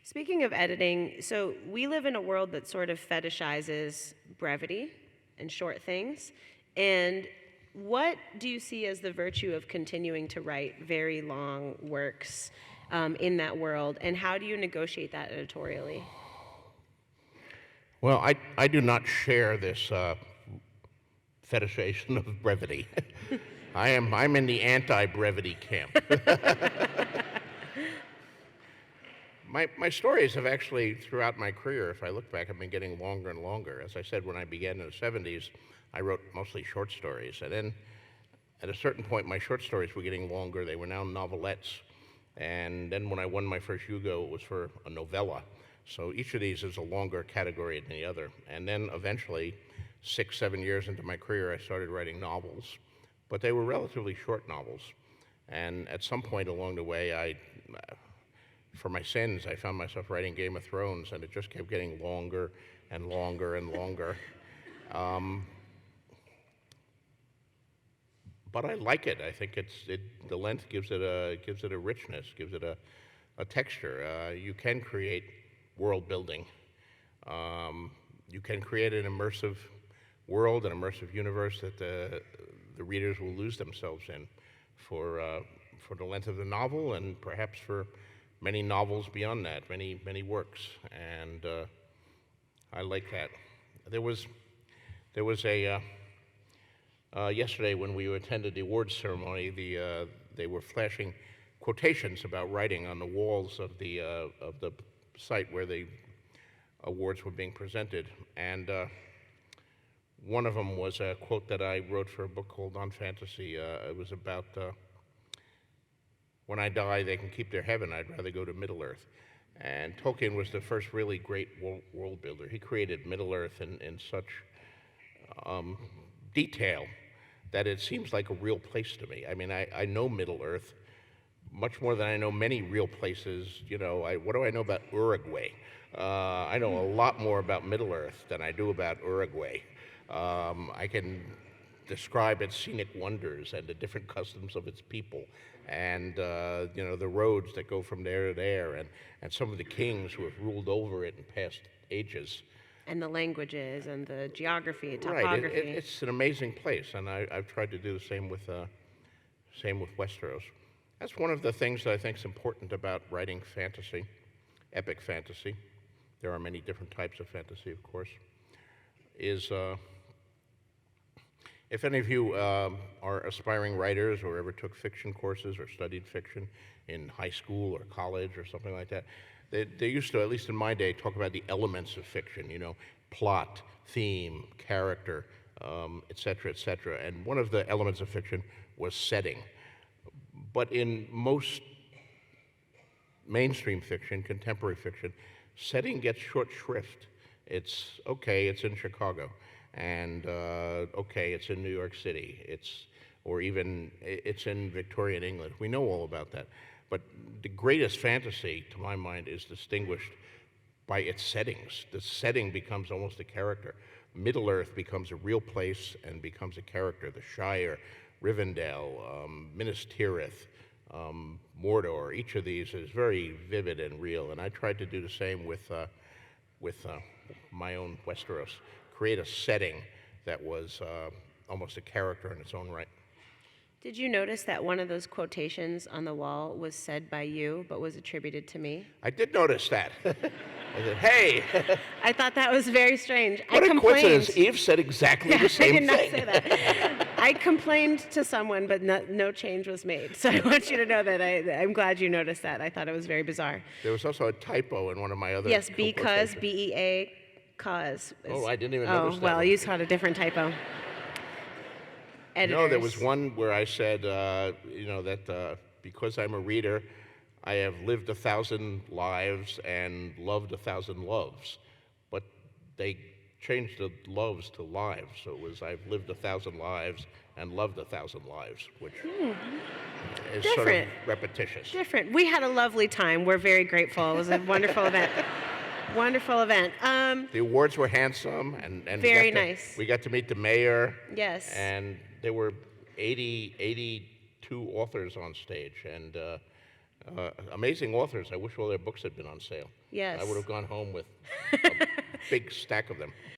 Speaking of editing, so we live in a world that sort of fetishizes brevity and short things. And what do you see as the virtue of continuing to write very long works in that world? And how do you negotiate that editorially? Well, I do not share this fetishization of brevity. I'm in the anti-brevity camp. My stories have actually, throughout my career, if I look back, have been getting longer and longer. As I said, when I began in the 70s, I wrote mostly short stories. And then at a certain point, my short stories were getting longer. They were now novelettes. And then when I won my first Hugo, it was for a novella. So each of these is a longer category than the other. And then eventually, 6, 7 years into my career, I started writing novels. But they were relatively short novels. And at some point along the way, for my sins, I found myself writing Game of Thrones, and it just kept getting longer and longer and longer. But I like it. I think the length gives it a richness, gives it a texture. You can create world building. You can create an immersive world, an immersive universe that the readers will lose themselves in for the length of the novel, and perhaps for many novels beyond that, many works, and I like that. There was a yesterday when we attended the awards ceremony, they were flashing quotations about writing on the walls of the site where the awards were being presented, and one of them was a quote that I wrote for a book called On Fantasy. It was about when I die, they can keep their heaven. I'd rather go to Middle-earth. And Tolkien was the first really great world builder. He created Middle-earth in such detail that it seems like a real place to me. I mean, I know Middle-earth much more than I know many real places. You know, what do I know about Uruguay? I know a lot more about Middle-earth than I do about Uruguay. I can describe its scenic wonders and the different customs of its people, and the roads that go from there to there, and some of the kings who have ruled over it in past ages. And the languages and the geography, Right, topography. it's an amazing place, and I've tried to do the same with Westeros. That's one of the things that I think is important about writing fantasy, epic fantasy. There are many different types of fantasy, of course. Is if any of you are aspiring writers or ever took fiction courses or studied fiction in high school or college or something like that, they used to, at least in my day, talk about the elements of fiction, plot, theme, character, et cetera, et cetera. And one of the elements of fiction was setting. But in most mainstream fiction, contemporary fiction, setting gets short shrift. It's in Chicago. And okay, it's in New York City, or even it's in Victorian England. We know all about that. But the greatest fantasy, to my mind, is distinguished by its settings. The setting becomes almost a character. Middle-earth becomes a real place and becomes a character. The Shire, Rivendell, Minas Tirith, Mordor, each of these is very vivid and real. And I tried to do the same with my own Westeros. Create a setting that was almost a character in its own right. Did you notice that one of those quotations on the wall was said by you, but was attributed to me? I did notice that. I said, hey! I thought that was very strange. What I a coincidence. Eve said exactly the same thing. I did not say that. I complained to someone, but no change was made. So I want you to know that I'm glad you noticed that. I thought it was very bizarre. There was also a typo in one of my other Yes, because, B-E-A, cause. Oh, I didn't even notice that. Oh, well, you saw a different typo. Editors. No, there was one where I said, that because I'm a reader, I have lived 1,000 lives and loved 1,000 loves. But they changed the loves to lives, so it was I've lived 1,000 lives and loved 1,000 lives, which is different. Sort of repetitious. Different. We had a lovely time. We're very grateful. It was a wonderful event. Wonderful event. The awards were handsome, and very nice. We got to meet the mayor. Yes. And there were 82 authors on stage, and Amazing authors. I wish all their books had been on sale. I would Yes. have gone home with a big stack of them.